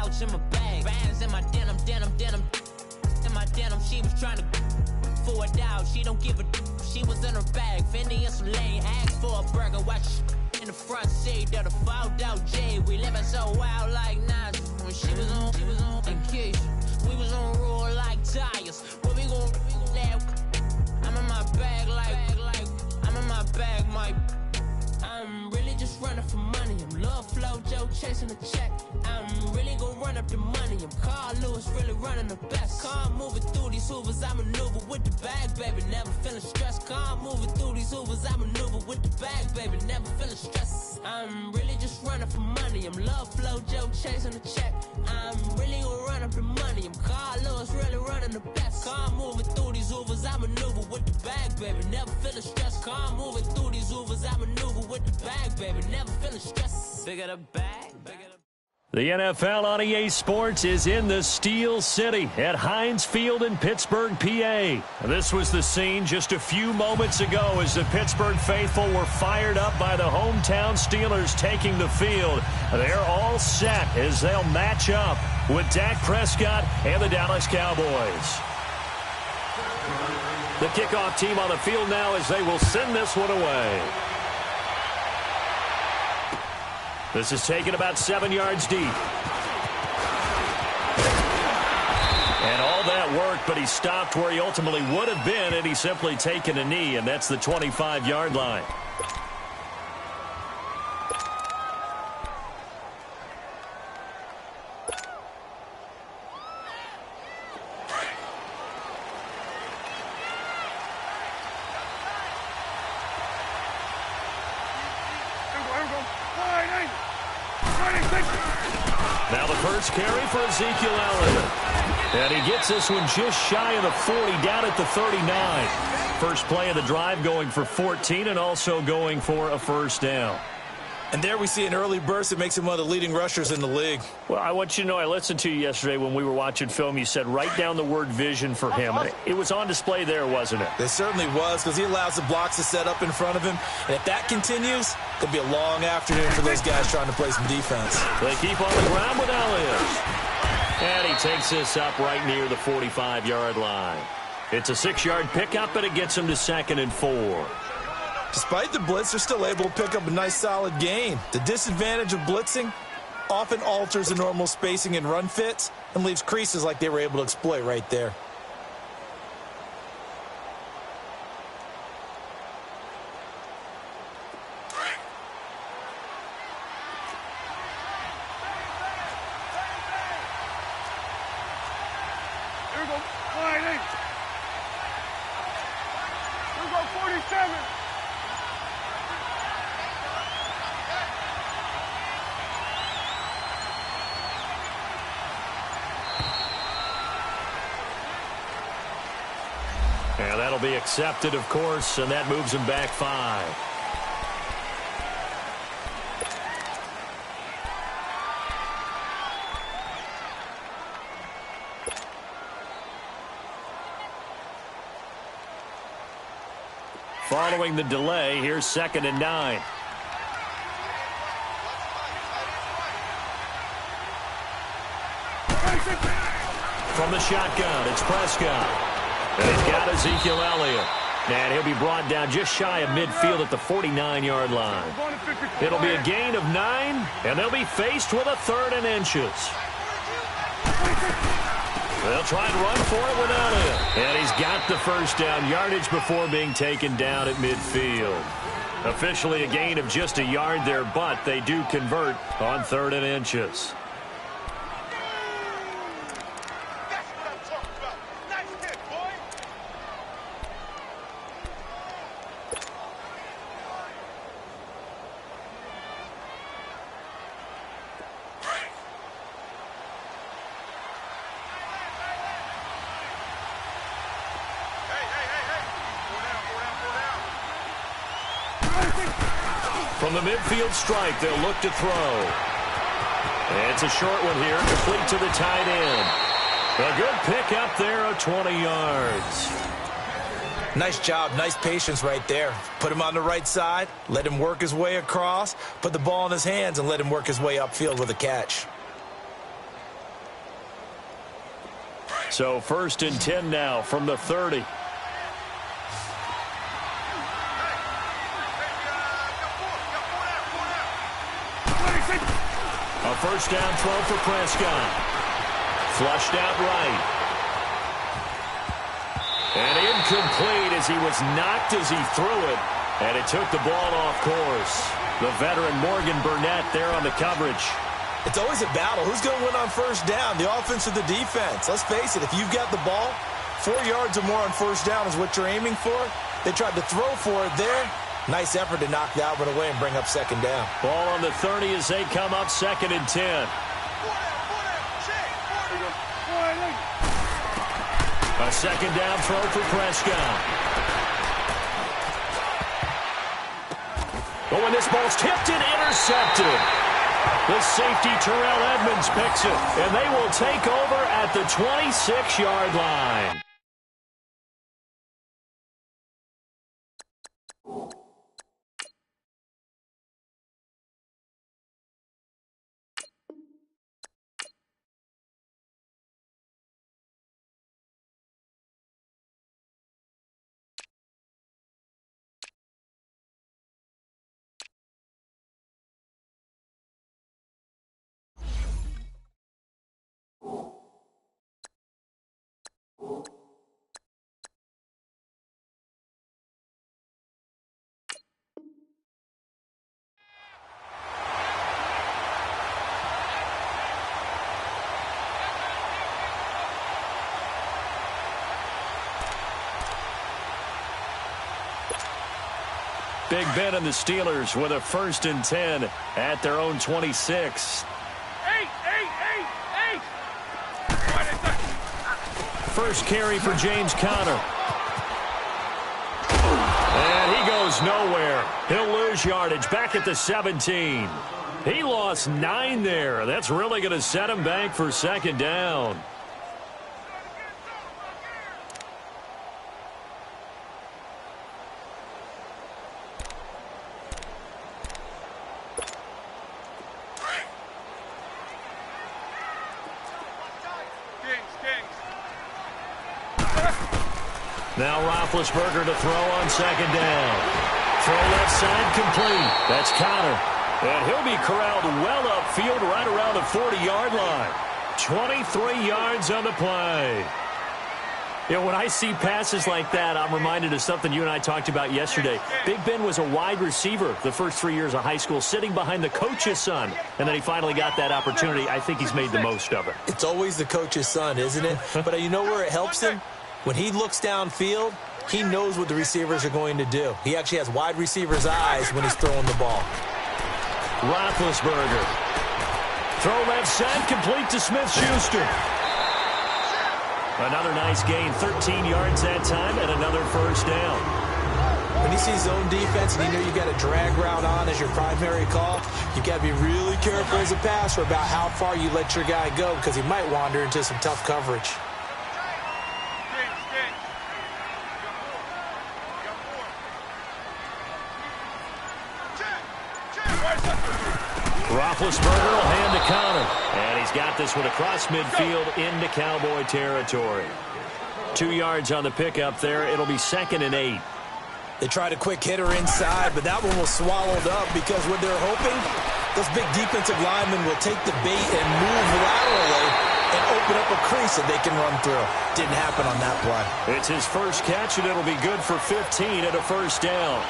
couch in my bag. Bands in my denim. In my denim, she was trying to for it out. She don't give a she was in her bag. Fendi and some lane, asked for a burger. Watch in the front seat of the fouled out J. We living so wild like Nas. When she was on vacation, we was on roll like tires. Where we gon' that? I'm in my bag like I'm in my bag, my. I'm really just running for money. I'm Love Flow Joe chasing the check. I'm really gon' run up the money. I'm Carl Lewis, really running the best. Car moving through these Hoovers, I maneuver with the bag, baby. Never feeling stressed. Car moving through these Hoovers, I maneuver with the bag, baby. Never feeling stressed. I'm really just running for money. I'm Love Flow Joe chasing the check. I'm really gon' run up the money. I'm Carl Lewis, really running the best. Car moving through these Hoovers, I maneuver with the bag, baby. Never feeling stressed. Car moving through these Hoovers, I maneuver with the bag, baby. Never feeling stressed. Bigger the bag, bigger the. The NFL on EA Sports is in the Steel City at Heinz Field in Pittsburgh, PA. This was the scene just a few moments ago as the Pittsburgh faithful were fired up by the hometown Steelers taking the field. They're all set as they'll match up with Dak Prescott and the Dallas Cowboys. The kickoff team on the field now as they will send this one away. This is taken about 7 yards deep. And all that worked, but he stopped where he ultimately would have been, and he's simply taken a knee, and that's the 25-yard line. Now the first carry for Ezekiel Elliott. And he gets this one just shy of the 40, down at the 39. First play of the drive going for 14 and also going for a first down. And there we see an early burst that makes him one of the leading rushers in the league. Well, I want you to know, I listened to you yesterday when we were watching film. You said write down the word vision for him. It was on display there, wasn't it? It certainly was, because he allows the blocks to set up in front of him. And if that continues, it'll be a long afternoon for those guys trying to play some defense. They keep on the ground with Elliott. And he takes this up right near the 45-yard line. It's a 6-yard pickup, and it gets him to 2nd and 4. Despite the blitz, they're still able to pick up a nice solid gain. The disadvantage of blitzing often alters the normal spacing and run fits and leaves creases like they were able to exploit right there. Here we go. Line 8. Here we go, 47. And that'll be accepted, of course, and that moves him back 5. Following the delay, here's 2nd and 9. From the shotgun, it's Prescott. And he's got Ezekiel Elliott. And he'll be brought down just shy of midfield at the 49-yard line. It'll be a gain of 9, and they'll be faced with a 3rd and inches. They'll try and run for it with Elliott. And he's got the first down, yardage before being taken down at midfield. Officially a gain of just a yard there, but they do convert on 3rd and inches. From the midfield strike, they'll look to throw. And it's a short one here, complete to the tight end. A good pick up there of 20 yards. Nice job, nice patience right there. Put him on the right side, let him work his way across, put the ball in his hands, and let him work his way upfield with a catch. So 1st and 10 now from the 30. A first down throw for Prescott. Flushed out right. And incomplete as he was knocked as he threw it. And it took the ball off course. The veteran Morgan Burnett there on the coverage. It's always a battle. Who's going to win on first down, the offense or the defense? Let's face it, if you've got the ball, 4 yards or more on first down is what you're aiming for. They tried to throw for it there. Nice effort to knock that one away and bring up second down. Ball on the 30 as they come up 2nd and 10. A second down throw for Prescott. Oh, and this ball's tipped and intercepted. The safety Terrell Edmonds picks it, and they will take over at the 26-yard line. Big Ben and the Steelers with a 1st and 10 at their own 26. First carry for James Conner. And he goes nowhere. He'll lose yardage back at the 17. He lost 9 there. That's really going to set him back for second down. Now Roethlisberger to throw on second down. Throw left side complete. That's Conner. And he'll be corralled well upfield right around the 40-yard line. 23 yards on the play. You know, when I see passes like that, I'm reminded of something you and I talked about yesterday. Big Ben was a wide receiver the first 3 years of high school, sitting behind the coach's son. And then he finally got that opportunity. I think he's made the most of it. It's always the coach's son, isn't it? But you know where it helps him? When he looks downfield, he knows what the receivers are going to do. He actually has wide receivers' eyes when he's throwing the ball. Roethlisberger. Throw left side, complete to Smith-Schuster. Another nice gain, 13 yards that time, and another first down. When he sees zone defense and you know you got a drag route on as your primary call, you got to be really careful as a passer about how far you let your guy go because he might wander into some tough coverage. Roethlisberger will hand to Conner. And he's got this one across midfield into Cowboy territory. 2 yards on the pickup there. It'll be 2nd and 8. They tried a quick hitter inside, but that one was swallowed up because what they're hoping, those big defensive linemen will take the bait and move laterally and open up a crease that they can run through. Didn't happen on that play. It's his first catch, and it'll be good for 15 at a first down.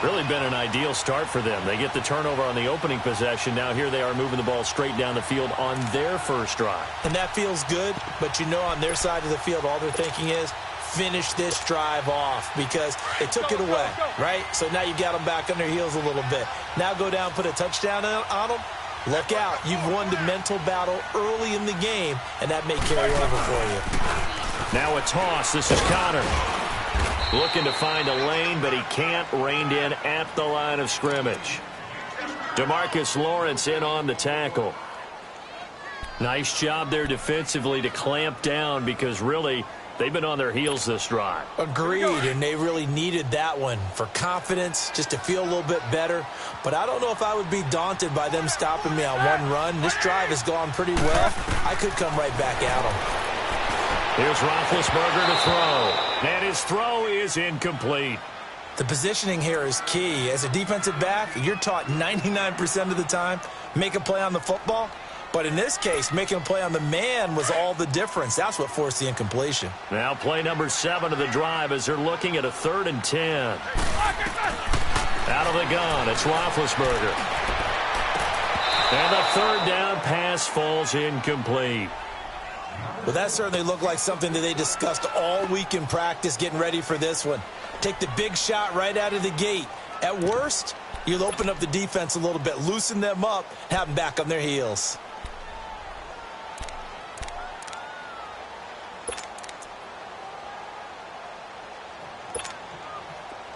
Really been an ideal start for them. They get the turnover on the opening possession. Now here they are moving the ball straight down the field on their first drive. And that feels good, but you know on their side of the field all they're thinking is finish this drive off because they took it away, right? So now you got them back on their heels a little bit. Now go down, put a touchdown on them. Look out. You've won the mental battle early in the game, and that may carry over for you. Now a toss. This is Conner. Looking to find a lane, but he can't. Reined in at the line of scrimmage. DeMarcus Lawrence in on the tackle. Nice job there defensively to clamp down because really they've been on their heels this drive. Agreed, and they really needed that one for confidence, just to feel a little bit better. But I don't know if I would be daunted by them stopping me on one run. This drive has gone pretty well. I could come right back at them. Here's Roethlisberger to throw. And his throw is incomplete. The positioning here is key. As a defensive back, you're taught 99% of the time, make a play on the football. But in this case, making a play on the man was all the difference. That's what forced the incompletion. Now play number 7 of the drive as they're looking at a 3rd and 10. Out of the gun, it's Roethlisberger. And the 3rd down pass falls incomplete. Well, that certainly looked like something that they discussed all week in practice getting ready for this one. Take the big shot right out of the gate. At worst, you'll open up the defense a little bit, loosen them up, have them back on their heels.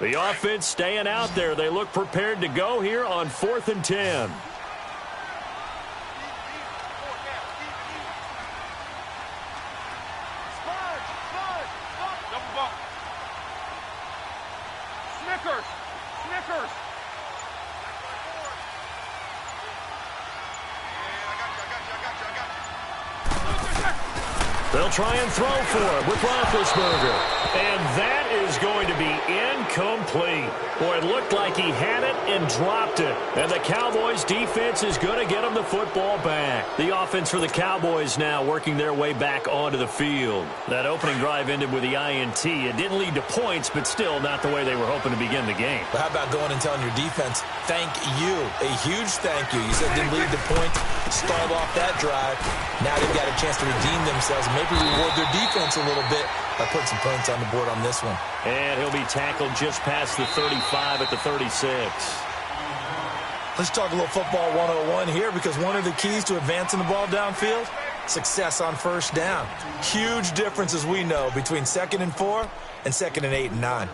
The offense staying out there. They look prepared to go here on 4th and 10. Snickers. They'll try and throw for it with Roethlisberger. And that is going to be incomplete. Boy, it looked like he had it and dropped it. And the Cowboys' defense is going to get him the football back. The offense for the Cowboys now working their way back onto the field. That opening drive ended with the INT. It didn't lead to points, but still not the way they were hoping to begin the game. But how about going and telling your defense, thank you, a huge thank you. You said it didn't lead to points, stalled off that drive. Now they've got a chance to redeem themselves, maybe reward their defense a little bit by putting some points on the board on this one. And he'll be tackled just past the 35 at the 36. Let's talk a little football 101 here, because one of the keys to advancing the ball downfield, success on 1st down. Huge difference, as we know, between 2nd and 4 and 2nd and 8 and 9.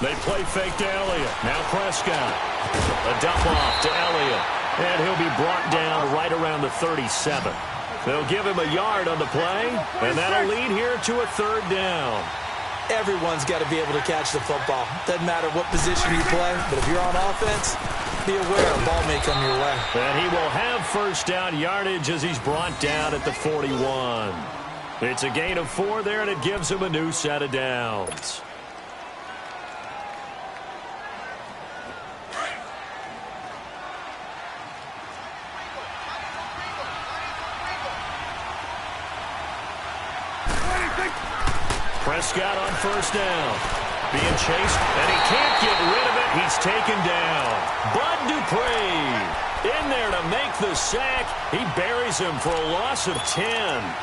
They play fake to Elliott. Now Prescott. A dump off to Elliott. And he'll be brought down right around the 37. They'll give him a yard on the play, and that'll lead here to a 3rd down. Everyone's got to be able to catch the football. Doesn't matter what position you play, but if you're on offense, be aware a ball may come your way. And he will have 1st down yardage as he's brought down at the 41. It's a gain of 4 there, and it gives him a new set of downs. Prescott on 1st down. Being chased, and he can't get rid of it. He's taken down. Bud Dupree in there to make the sack. He buries him for a loss of 10.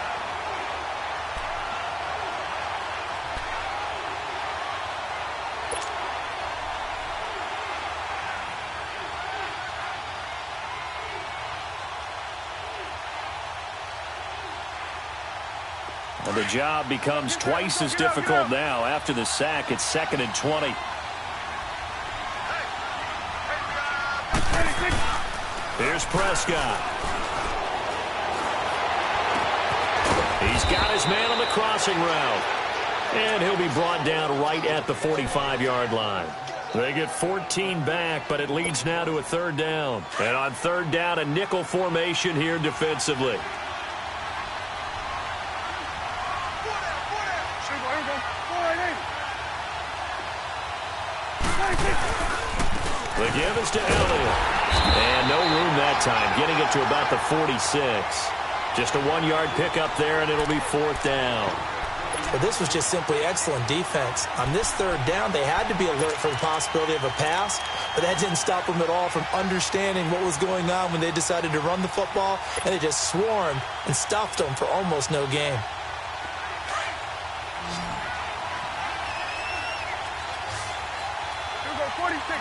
Well, the job becomes twice as difficult now. After the sack, it's 2nd and 20. Here's Prescott. He's got his man on the crossing route. And he'll be brought down right at the 45-yard line. They get 14 back, but it leads now to a 3rd down. And on 3rd down, a nickel formation here defensively. The give is to Elliott. And no room that time, getting it to about the 46. Just a 1-yard pickup there, and it'll be 4th down. But this was just simply excellent defense. On this 3rd down, they had to be alert for the possibility of a pass, but that didn't stop them at all from understanding what was going on when they decided to run the football, and they just swarmed and stuffed them for almost no gain. Here we go, 46.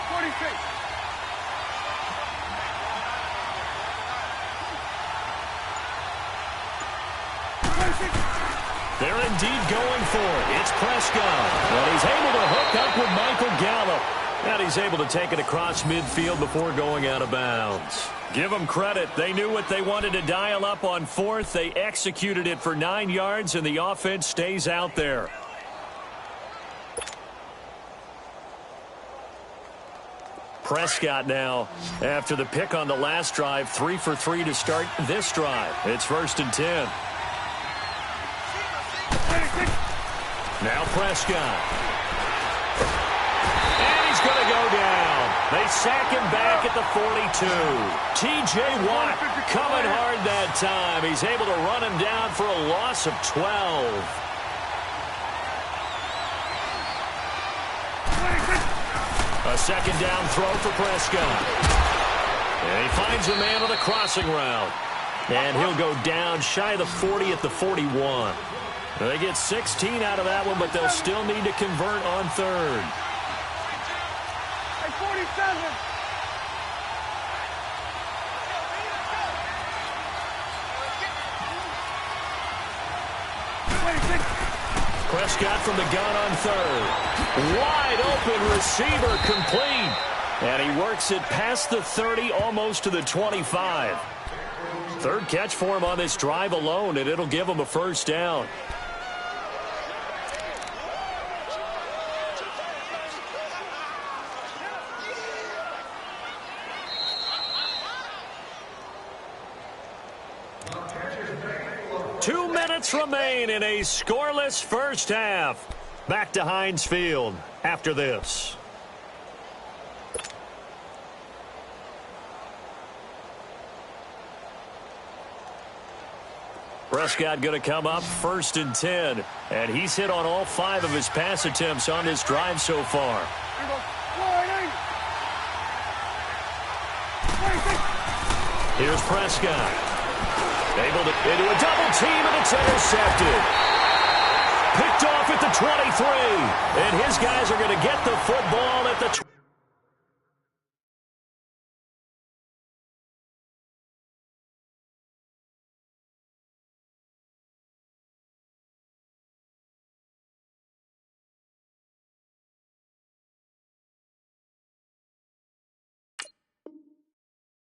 They're indeed going for it. It's Prescott. And he's able to hook up with Michael Gallup. And he's able to take it across midfield before going out of bounds. Give them credit. They knew what they wanted to dial up on fourth. They executed it for 9 yards, and the offense stays out there. Prescott now, after the pick on the last drive, 3 for 3 to start this drive. It's 1st and 10. Now Prescott. And he's going to go down. They sack him back at the 42. T.J. Watt coming hard that time. He's able to run him down for a loss of 12. A second down throw for Prescott. And he finds a man on the crossing route. And he'll go down shy of the 40 at the 41. They get 16 out of that one, but they'll still need to convert on third. Hey, 47. Prescott from the gun on third. Wide open receiver complete. And he works it past the 30, almost to the 25. Third catch for him on this drive alone, and it'll give him a first down. Remain in a scoreless first half. Back to Heinz Field after this. Prescott going to come up 1st and 10, and he's hit on all 5 of his pass attempts on this drive so far. Here's Prescott. Able to into a double team, and it's intercepted. Picked off at the 23. And his guys are going to get the football at the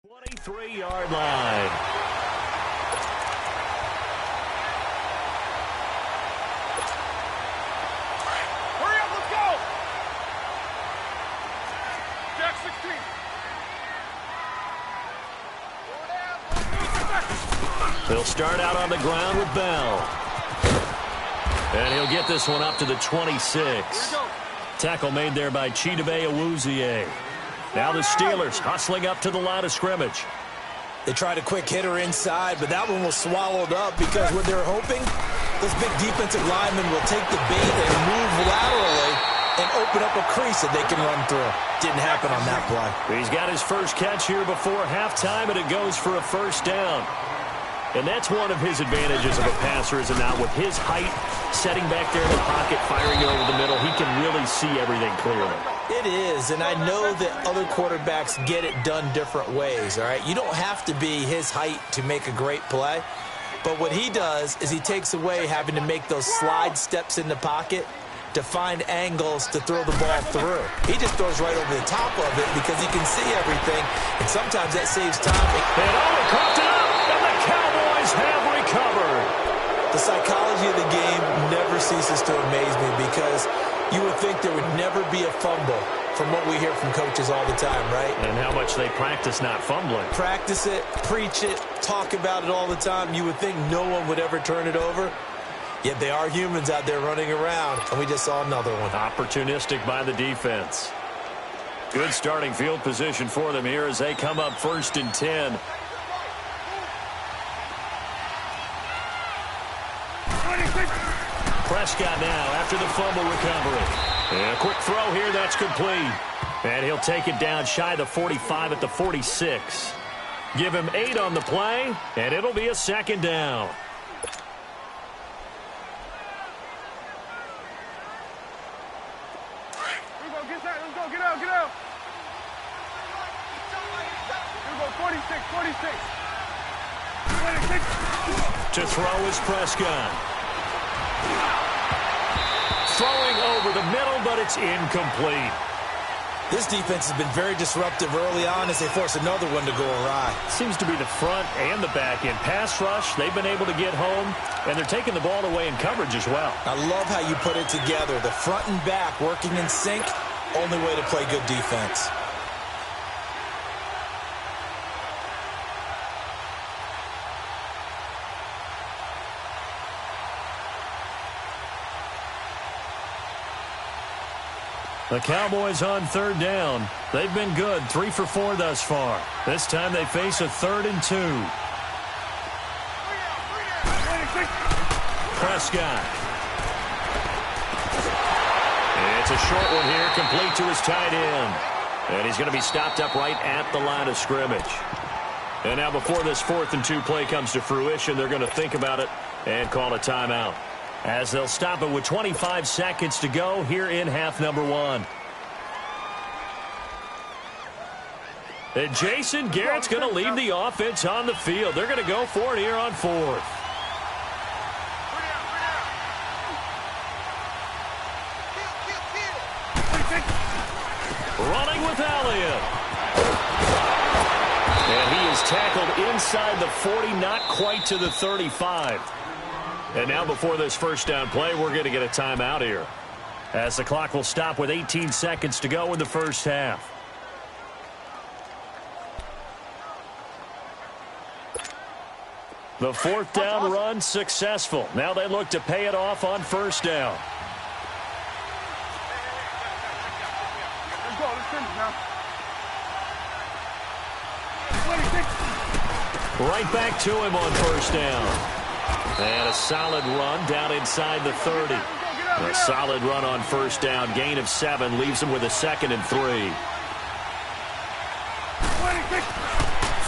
23-yard line. He'll start out on the ground with Bell. And he'll get this one up to the 26. Tackle made there by Chidobe Awuzie. Now the Steelers hustling up to the line of scrimmage. They tried a quick hitter inside, but that one was swallowed up because what they're hoping, those big defensive linemen will take the bait and move laterally and open up a crease that they can run through. Didn't happen on that play. He's got his first catch here before halftime, and it goes for a first down. And that's one of his advantages of a passer, is it not? With his height, setting back there in the pocket, firing it over the middle, he can really see everything clearly. It is, and I know that other quarterbacks get it done different ways, all right? You don't have to be his height to make a great play. But what he does is he takes away having to make those slide steps in the pocket to find angles to throw the ball through. He just throws right over the top of it because he can see everything, and sometimes that saves time. And he coughed it up, and the Cowboys have recovered. The psychology of the game never ceases to amaze me because you would think there would never be a fumble from what we hear from coaches all the time, right? And how much they practice not fumbling. Practice it, preach it, talk about it all the time. You would think no one would ever turn it over. Yet they are humans out there running around, and we just saw another one. Opportunistic by the defense. Good starting field position for them here as they come up 1st and 10. Prescott now after the fumble recovery. And a quick throw here, that's complete. And he'll take it down shy of the 45 at the 46. Give him 8 on the play, and it'll be a second down. To throw is Prescott. Throwing over the middle, but it's incomplete. This defense has been very disruptive early on as they force another one to go awry. Seems to be the front and the back end. Pass rush, they've been able to get home, and they're taking the ball away in coverage as well. I love how you put it together. The front and back working in sync, only way to play good defense. The Cowboys on third down. They've been good, 3 for 4 thus far. This time they face a 3rd and 2. Prescott. It's a short one here, complete to his tight end. And he's going to be stopped up right at the line of scrimmage. And now before this 4th and 2 play comes to fruition, they're going to think about it and call a timeout, as they'll stop it with 25 seconds to go here in half number 1. And Jason Garrett's going to lead the offense on the field. They're going to go for it here on 4th. Running with Elliott. And he is tackled inside the 40, not quite to the 35. And now before this first down play, we're going to get a timeout here, as the clock will stop with 18 seconds to go in the first half. The 4th down run successful. Now they look to pay it off on first down. Let's go. Let's finish now. Right back to him on first down. And a solid run down inside the 30. A solid run on first down. Gain of 7 leaves him with a 2nd and 3.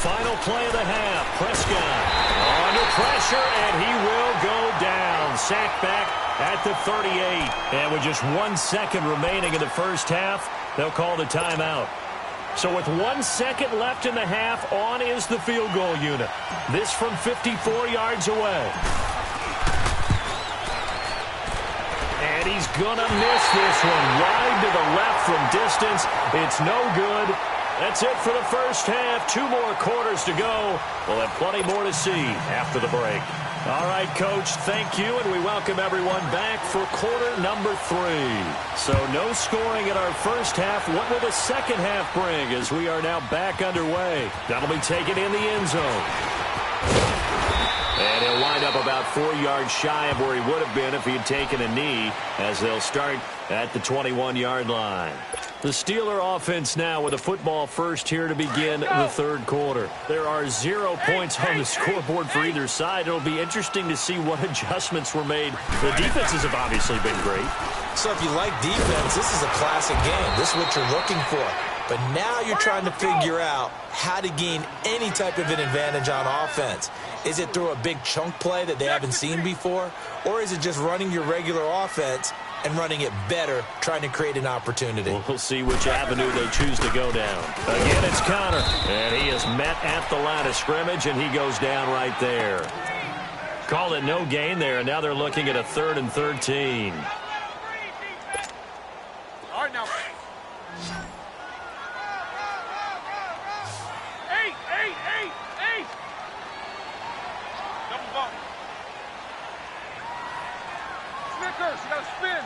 Final play of the half. Prescott under pressure, and he will go down. Sacked back at the 38. And with just 1 second remaining in the first half, they'll call the timeout. So with 1 second left in the half, on is the field goal unit. This from 54 yards away. And he's going to miss this one. Wide to the left from distance. It's no good. That's it for the first half. 2 more quarters to go. We'll have plenty more to see after the break. All right, Coach, thank you, and we welcome everyone back for quarter number 3. So no scoring in our first half. What will the second half bring as we are now back underway? That'll be taken in the end zone. And he'll wind up about 4 yards shy of where he would have been if he had taken a knee, as they'll start at the 21-yard line. The Steeler offense now with a football first here to begin the third quarter. There are 0 points on the scoreboard for either side. It'll be interesting to see what adjustments were made. The defenses have obviously been great. So if you like defense, this is a classic game. This is what you're looking for. But now you're trying to figure out how to gain any type of an advantage on offense. Is it through a big chunk play that they haven't seen before? Or is it just running your regular offense and running it better, trying to create an opportunity? We'll see which avenue they choose to go down. Again, it's Connor. And he is met at the line of scrimmage, and he goes down right there. Call it no gain there, and now they're looking at a 3rd and 13. All right, now. 8. Double bump. Snickers, you gotta spin.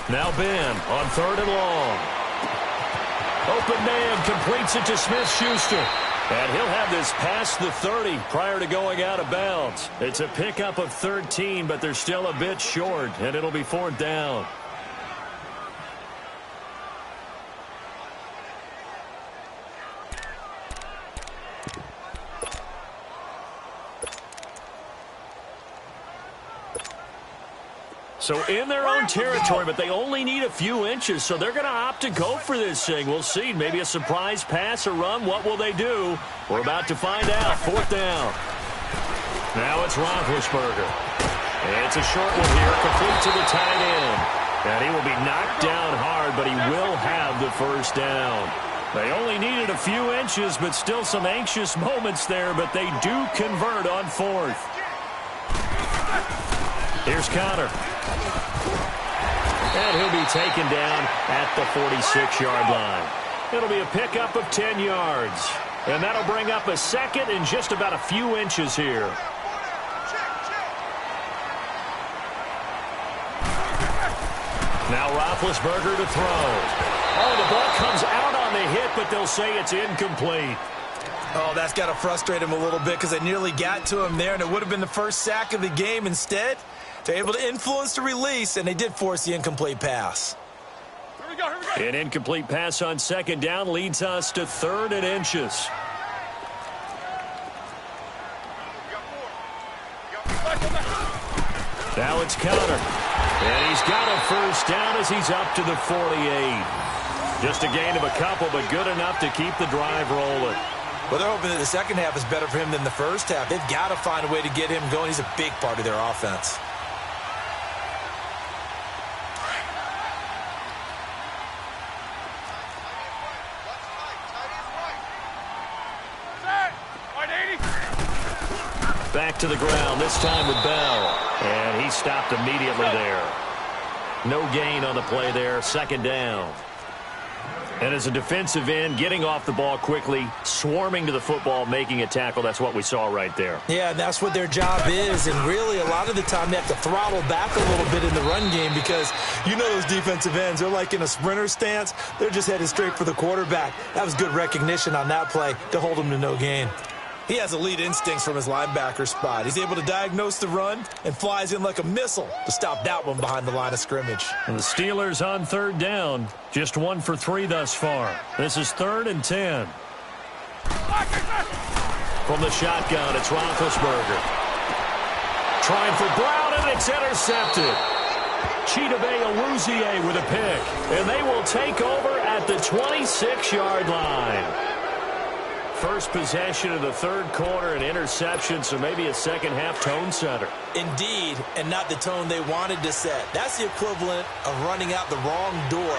Now Ben on 3rd and long. Open man completes it to Smith-Schuster. And he'll have this past the 30 prior to going out of bounds. It's a pickup of 13, but they're still a bit short, and it'll be 4th down. So in their own territory, but they only need a few inches, so they're going to opt to go for this thing. We'll see. Maybe a surprise pass or run. What will they do? We're about to find out. 4th down. Now it's Roethlisberger. It's a short one here, complete to the tight end. And he will be knocked down hard, but he will have the first down. They only needed a few inches, but still some anxious moments there, but they do convert on 4th. Here's Connor. And he'll be taken down at the 46-yard line. It'll be a pickup of 10 yards. And that'll bring up a second in just about a few inches here. Now Roethlisberger to throw. Oh, the ball comes out on the hit, but they'll say it's incomplete. Oh, that's got to frustrate him a little bit because they nearly got to him there, and it would have been the first sack of the game. Instead, they're able to influence the release, and they did force the incomplete pass. Here we go. An incomplete pass on second down leads us to 3rd and inches. Now it's Counter. And he's got a first down as he's up to the 48. Just a gain of a couple, but good enough to keep the drive rolling. Well, they're hoping that the second half is better for him than the first half. They've got to find a way to get him going. He's a big part of their offense. Back to the ground, this time with Bell. And he stopped immediately there. No gain on the play there, 2nd down. And as a defensive end, getting off the ball quickly, swarming to the football, making a tackle, that's what we saw right there. Yeah, and that's what their job is. And really, a lot of the time, they have to throttle back a little bit in the run game because you know those defensive ends, they're like in a sprinter stance. They're just headed straight for the quarterback. That was good recognition on that play to hold him to no gain. He has elite instincts from his linebacker spot. He's able to diagnose the run and flies in like a missile to stop that one behind the line of scrimmage. And the Steelers on 3rd down. Just 1 for 3 thus far. This is 3rd and 10. From the shotgun, it's Roethlisberger. Trying for Brown, and it's intercepted. Chidobe Awuzie with a pick. And they will take over at the 26-yard line. First possession of the 3rd quarter, an interception, so maybe a second-half tone setter. Indeed, and not the tone they wanted to set. That's the equivalent of running out the wrong door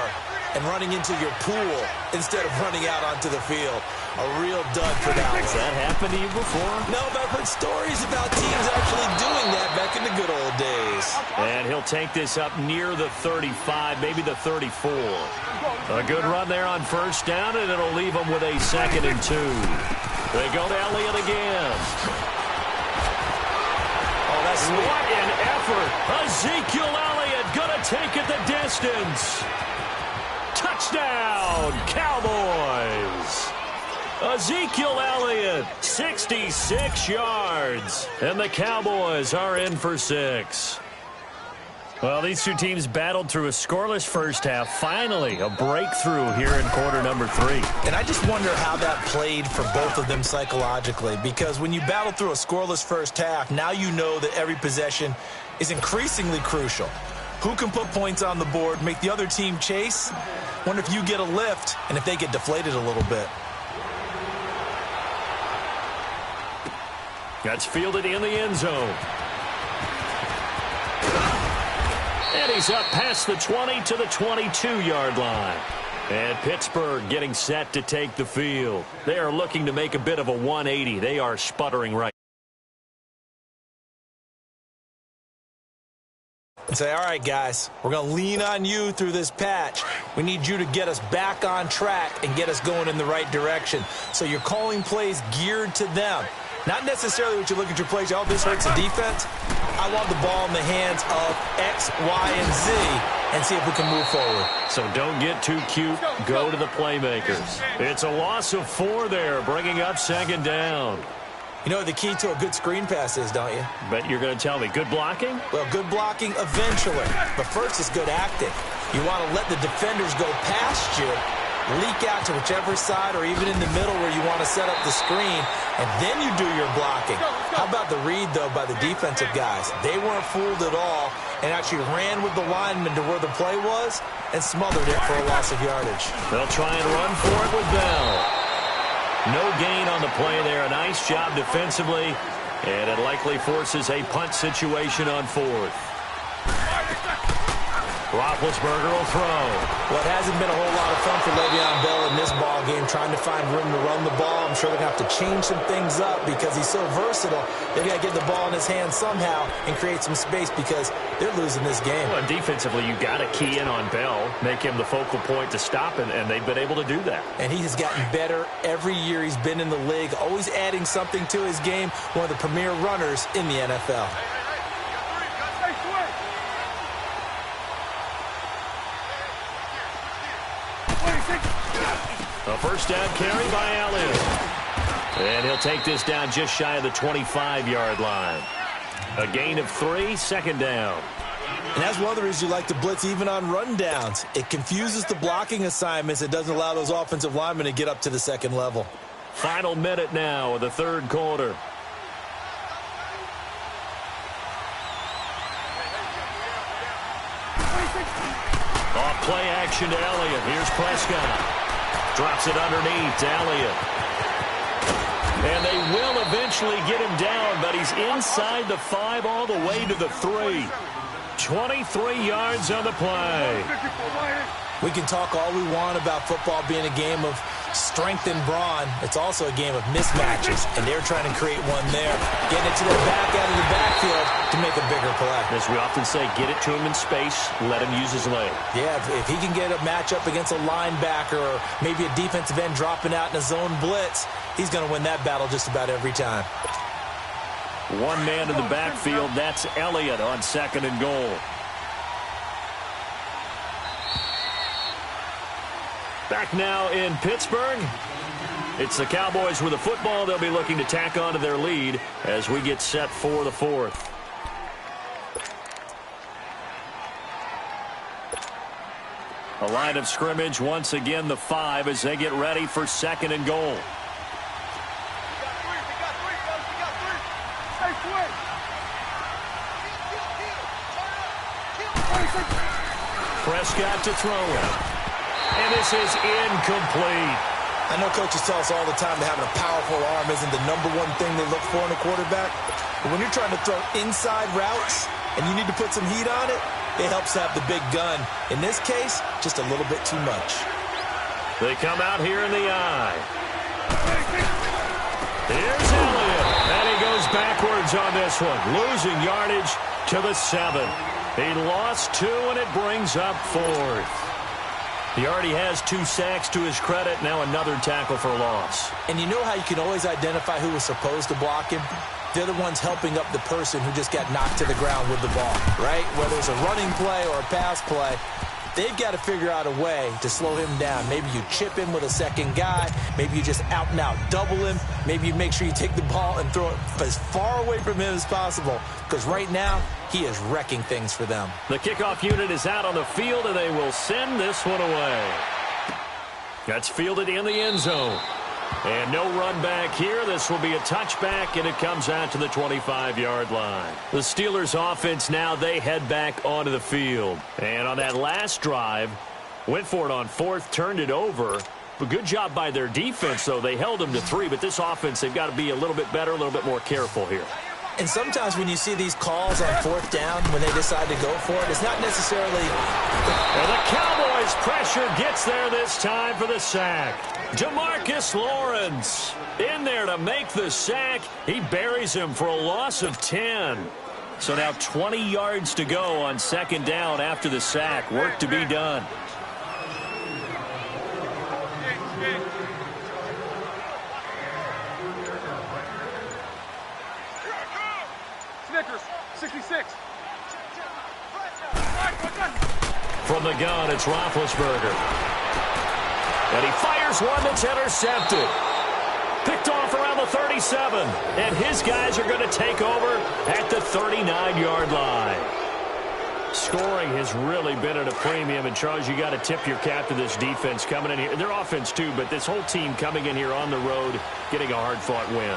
and running into your pool instead of running out onto the field. A real dud for that one. Has that happened to you before? No, but I've heard stories about teams actually doing that back in the good old days. And he'll take this up near the 35, maybe the 34. A good run there on 1st down, and it'll leave them with a 2nd and 2. They go to Elliott again. Oh, that's sweet. What an effort. Ezekiel Elliott going to take it the distance. Touchdown, Cowboys. Ezekiel Elliott, 66 yards. And the Cowboys are in for 6. Well, these two teams battled through a scoreless first half. Finally, a breakthrough here in quarter number 3. And I just wonder how that played for both of them psychologically, because when you battle through a scoreless first half, now you know that every possession is increasingly crucial. Who can put points on the board, make the other team chase? Wonder if you get a lift and if they get deflated a little bit. That's fielded in the end zone. And he's up past the 20 to the 22-yard line. And Pittsburgh getting set to take the field. They are looking to make a bit of a 180. They are sputtering right. And say, all right, guys, we're going to lean on you through this patch. We need you to get us back on track and get us going in the right direction. So you're calling plays geared to them. Not necessarily what you look at your plays, oh, this hurts the defense. I want the ball in the hands of X, Y, and Z and see if we can move forward. So don't get too cute. Go to the playmakers. It's a loss of 4 there, bringing up 2nd down. You know what the key to a good screen pass is, don't you? Bet you're going to tell me. Good blocking? Well, good blocking eventually. But first is good acting. You want to let the defenders go past you, leak out to whichever side or even in the middle where you want to set up the screen, and then you do your blocking. How about the read, though, by the defensive guys? They weren't fooled at all and actually ran with the lineman to where the play was and smothered it for a loss of yardage. They'll try and run for it with Bell. No gain on the play there. A nice job defensively, and it likely forces a punt situation on 4th. Roethlisberger will throw. Well, it hasn't been a whole lot of fun for Le'Veon Bell in this ball game, trying to find room to run the ball. I'm sure they're going to have to change some things up because he's so versatile. They've got to get the ball in his hands somehow and create some space because they're losing this game. Well, defensively, you've got to key in on Bell, make him the focal point to stop, and they've been able to do that. And he has gotten better every year he's been in the league, always adding something to his game, one of the premier runners in the NFL. A first down carry by Elliott. And he'll take this down just shy of the 25-yard line. A gain of 3, second down. And that's one of the reasons you like to blitz even on rundowns. It confuses the blocking assignments. It doesn't allow those offensive linemen to get up to the second level. Final minute now of the third quarter. Off play action to Elliott. Here's Prescott. Drops it underneath to Elliott. And they will eventually get him down, but he's inside the 5 all the way to the 3. 23 yards on the play. We can talk all we want about football being a game of strength and brawn. It's also a game of mismatches, and they're trying to create one there. Getting it to the back out of the backfield to make a bigger play. As we often say, get it to him in space, let him use his leg. Yeah, if he can get a matchup against a linebacker or maybe a defensive end dropping out in a zone blitz, he's going to win that battle just about every time. One man in the backfield, that's Elliott on second and goal. Back now in Pittsburgh. It's the Cowboys with the football. They'll be looking to tack on to their lead as we get set for the fourth. A line of scrimmage, once again the 5 as they get ready for second and goal. Prescott to throw it. And this is incomplete. I know coaches tell us all the time that having a powerful arm isn't the #1 thing they look for in a quarterback. But when you're trying to throw inside routes and you need to put some heat on it, it helps to have the big gun. In this case, just a little bit too much. They come out here in the eye. Here's Elliott. And he goes backwards on this one. Losing yardage to the 7. He lost 2, and it brings up 4th. He already has 2 sacks to his credit. Now another tackle for loss. And you know how you can always identify who was supposed to block him? They're the ones helping up the person who just got knocked to the ground with the ball, right? Whether it's a running play or a pass play, they've got to figure out a way to slow him down. Maybe you chip him with a second guy. Maybe you just out and out double him. Maybe you make sure you take the ball and throw it as far away from him as possible. Because right now, he is wrecking things for them. The kickoff unit is out on the field, and they will send this one away. That's fielded in the end zone. And no run back here. This will be a touchback, and it comes out to the 25-yard line. The Steelers' offense now, they head back onto the field. And on that last drive, went for it on 4th, turned it over. But good job by their defense, though. They held them to 3, but this offense, they've got to be a little bit better, a little bit more careful here. And sometimes when you see these calls on 4th down, when they decide to go for it, it's not necessarily... And the Cowboys' pressure gets there this time for the sack. Demarcus Lawrence in there to make the sack. He buries him for a loss of 10. So now 20 yards to go on second down after the sack. Work to be done. Snickers, 66. From the gun, it's Roethlisberger. And he fires one that's intercepted. Picked off around the 37. And his guys are going to take over at the 39-yard line. Scoring has really been at a premium. And, Charles, you got to tip your cap to this defense coming in here. Their offense, too, but this whole team coming in here on the road, getting a hard-fought win.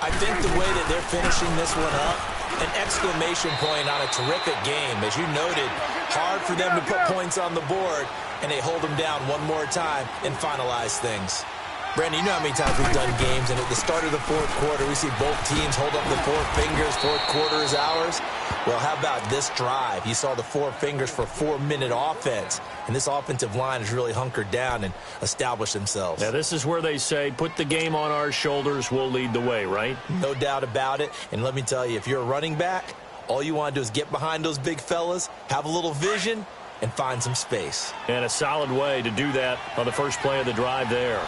I think the way that they're finishing this one up, an exclamation point on a terrific game. As you noted, hard for them to put points on the board, and they hold them down one more time and finalize things. Brandon, you know how many times we've done games, and at the start of the 4th quarter, we see both teams hold up the 4 fingers, 4th quarter is ours. Well, how about this drive? You saw the four fingers for 4-minute offense, and this offensive line has really hunkered down and established themselves. Yeah, this is where they say, put the game on our shoulders, we'll lead the way, right? No doubt about it. And let me tell you, if you're a running back, all you want to do is get behind those big fellas, have a little vision, and find some space. And a solid way to do that on the first play of the drive there.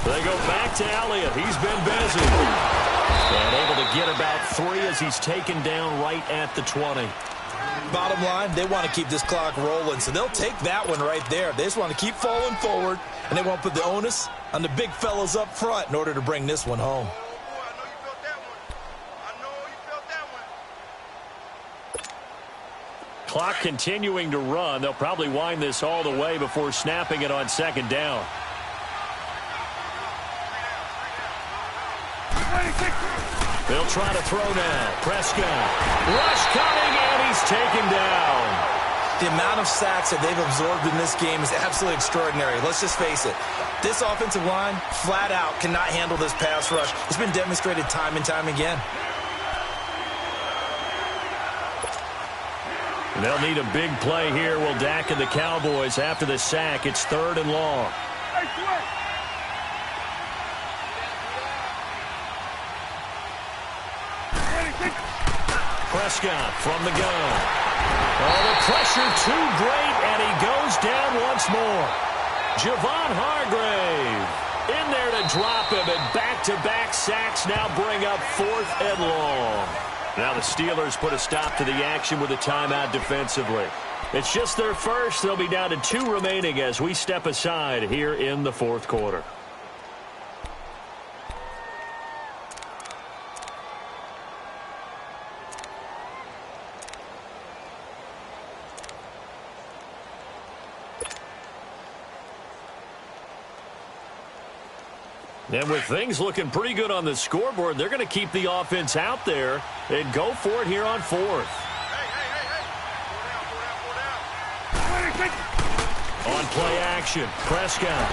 They go back to Elliott. He's been busy. And able to get about 3 as he's taken down right at the 20. Bottom line, they want to keep this clock rolling, so they'll take that one right there. They just want to keep falling forward, and they want to put the onus on the big fellas up front in order to bring this one home. Clock continuing to run. They'll probably wind this all the way before snapping it on second down. They'll try to throw now. Prescott. Rush coming, and he's taken down. The amount of sacks that they've absorbed in this game is absolutely extraordinary. Let's just face it. This offensive line, flat out, cannot handle this pass rush. It's been demonstrated time and time again. They'll need a big play here. Will Dak and the Cowboys after the sack. It's 3rd and long. Prescott from the gun. Oh, the pressure too great, and he goes down once more. Javon Hargrave in there to drop him, and back-to-back sacks now bring up 4th and long. Now the Steelers put a stop to the action with a timeout defensively. It's just their first. They'll be down to 2 remaining as we step aside here in the 4th quarter. And with things looking pretty good on the scoreboard, they're going to keep the offense out there and go for it here on 4th. On play action, Prescott.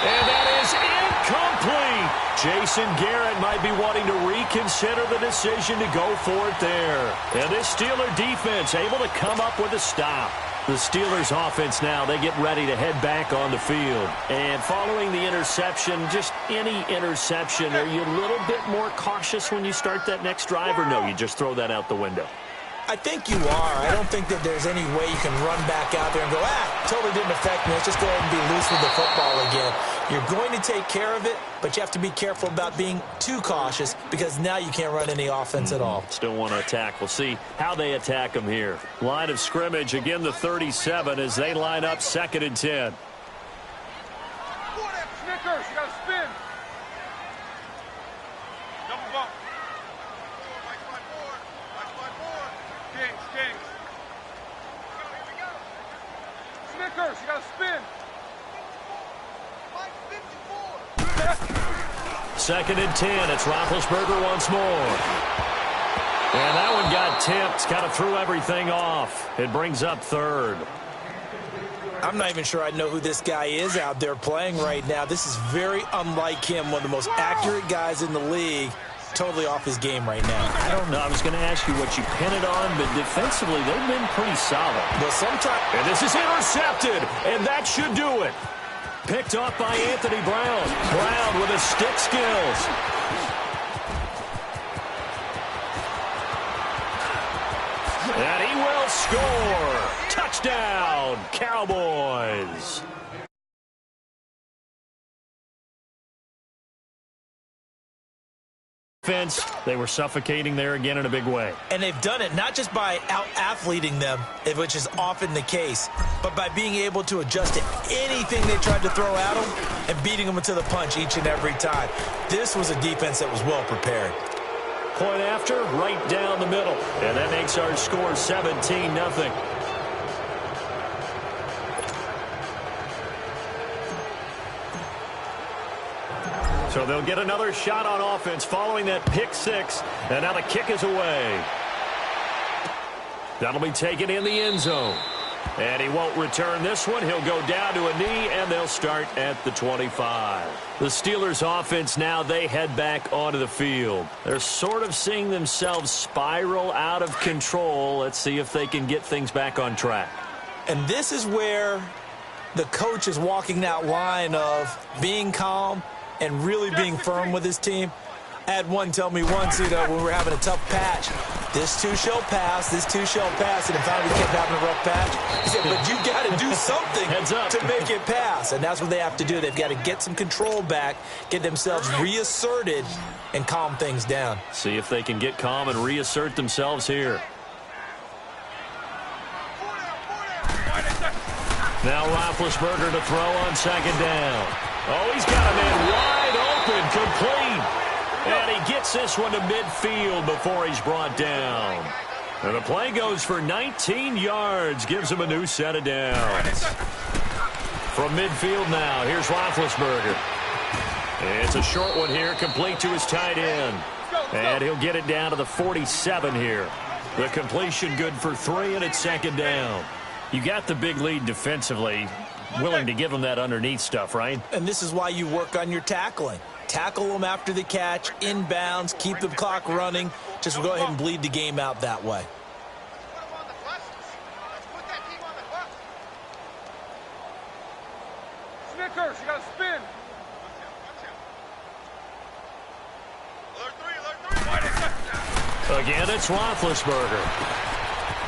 And that is incomplete. Jason Garrett might be wanting to reconsider the decision to go for it there. And this Steeler defense able to come up with a stop. The Steelers offense now, they get ready to head back on the field. And following the interception, just any interception, are you a little bit more cautious when you start that next drive, or no, you just throw that out the window? I think you are. I don't think that there's any way you can run back out there and go, totally didn't affect me. Let's just go ahead and be loose with the football again. You're going to take care of it, but you have to be careful about being too cautious because now you can't run any offense at all. Still want to attack. We'll see how they attack them here. Line of scrimmage, again the 37 as they line up 2nd and 10. Snickers, you got to spin. Double bump. Kings. Snickers, you got to spin. 2nd and 10. It's Roethlisberger once more. And that one got tipped. Kind of threw everything off. It brings up 3rd. I'm not even sure I know who this guy is out there playing right now. This is very unlike him, one of the most accurate guys in the league. Totally off his game right now. I don't know. I was going to ask you what you pin it on, but defensively, they've been pretty solid. Well, sometimes... And this is intercepted, and that should do it. Picked off by Anthony Brown. Brown with his stick skills. And he will score. Touchdown, Cowboys. They were suffocating there again in a big way. And they've done it not just by out-athleting them, which is often the case, but by being able to adjust to anything they tried to throw at them and beating them into the punch each and every time. This was a defense that was well prepared. Point after, right down the middle. And that makes our score 17-0. So they'll get another shot on offense following that pick 6. And now the kick is away. That'll be taken in the end zone. And he won't return this one. He'll go down to a knee, and they'll start at the 25. The Steelers' offense now, they head back onto the field. They're sort of seeing themselves spiral out of control. Let's see if they can get things back on track. And this is where the coach is walking that line of being calm and really being firm with his team. I had one tell me once, when we were having a tough patch, this too shall pass, this too shall pass, and then finally kept having a rough patch. He said, but you got to do something to make it pass, and that's what they have to do. They've got to get some control back, get themselves reasserted, and calm things down. See if they can get calm and reassert themselves here. Now Roethlisberger to throw on second down. Oh, he's got a man wide open, complete. And he gets this one to midfield before he's brought down. And the play goes for 19 yards, gives him a new set of downs. From midfield now, here's Roethlisberger. It's a short one here, complete to his tight end. And he'll get it down to the 47 here. The completion good for 3, and it's second down. You got the big lead defensively, willing to give them that underneath stuff, right? And this is why you work on your tackling. Tackle them after the catch, inbounds, keep the clock running. Just go ahead and bleed the game out that way. Snickers, you got to spin. Again, it's Roethlisberger.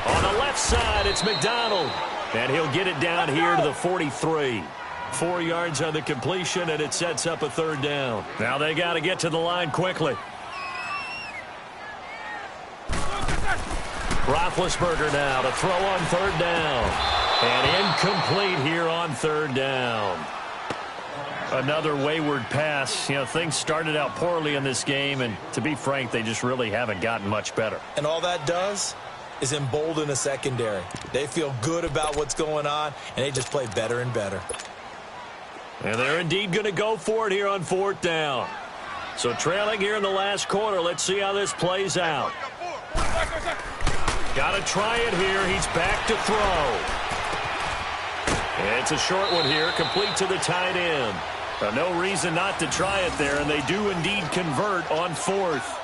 On the left side, it's McDonald. And he'll get it down here to the 43. 4 yards on the completion, and it sets up a third down. Now they got to get to the line quickly. Roethlisberger now to throw on third down. And incomplete here on third down. Another wayward pass. Things started out poorly in this game, and to be frank, they just really haven't gotten much better. And all that does is embolden a secondary. They feel good about what's going on, and they just play better and better. And they're indeed going to go for it here on fourth down. So trailing here in the last quarter, let's see how this plays out. Got to try it here. He's back to throw. It's a short one here, complete to the tight end. No reason not to try it there, and they do indeed convert on fourth.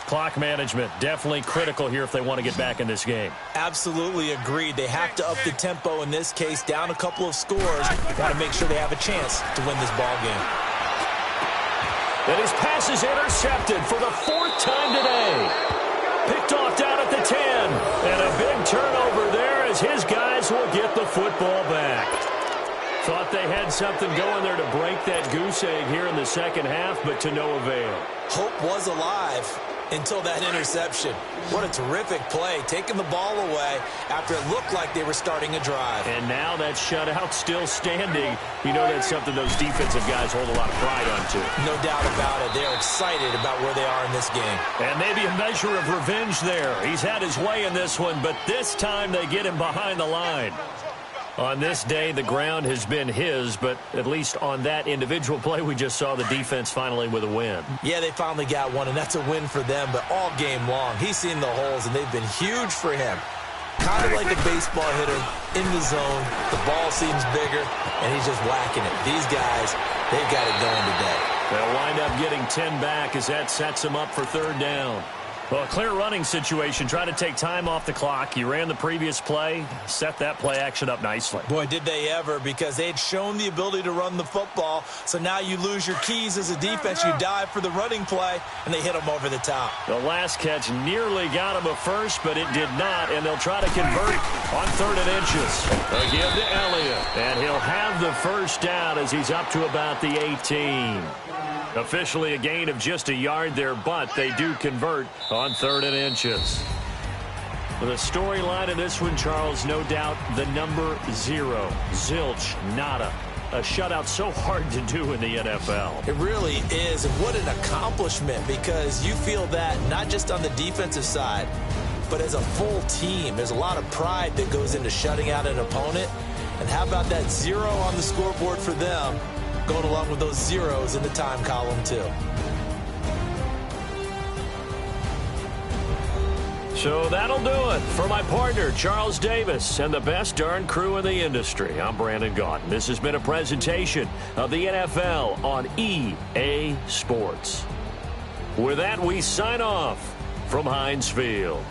Clock management, definitely critical here if they want to get back in this game. Absolutely agreed. They have to up the tempo in this case, down a couple of scores. Want to make sure they have a chance to win this ball game. And his pass is intercepted for the 4th time today. Picked off down at the 10. And a big turnover there as his guys will get the football back. Thought they had something going there to break that goose egg here in the second half, but to no avail. Hope was alive until that interception. What a terrific play, taking the ball away after it looked like they were starting a drive. And now that shutout still standing. That's something those defensive guys hold a lot of pride onto. No doubt about it. They're excited about where they are in this game. And maybe a measure of revenge there. He's had his way in this one, but this time they get him behind the line. On this day, the ground has been his, but at least on that individual play, we just saw the defense finally with a win. Yeah, they finally got one, and that's a win for them, but all game long, he's seen the holes, and they've been huge for him. Kind of like a baseball hitter in the zone. The ball seems bigger, and he's just whacking it. These guys, they've got it going today. They'll wind up getting 10 back as that sets them up for third down. Well, a clear running situation. Try to take time off the clock. You ran the previous play, set that play action up nicely. Boy, did they ever, because they had shown the ability to run the football. So now you lose your keys as a defense. You dive for the running play, and they hit them over the top. The last catch nearly got him a first, but it did not, and they'll try to convert on 3rd and inches. A give to Elliott, and he'll have the first down as he's up to about the 18. Officially a gain of just a yard there, but they do convert on 3rd and inches. For the storyline of this one, Charles, no doubt the number 0. Zilch, nada. A shutout so hard to do in the NFL. It really is, and what an accomplishment, because you feel that not just on the defensive side, but as a full team. There's a lot of pride that goes into shutting out an opponent. And how about that 0 on the scoreboard for them, going along with those zeros in the time column, too. So that'll do it. For my partner, Charles Davis, and the best darn crew in the industry, I'm Brandon Gaudin. This has been a presentation of the NFL on EA Sports. With that, we sign off from Heinz Field.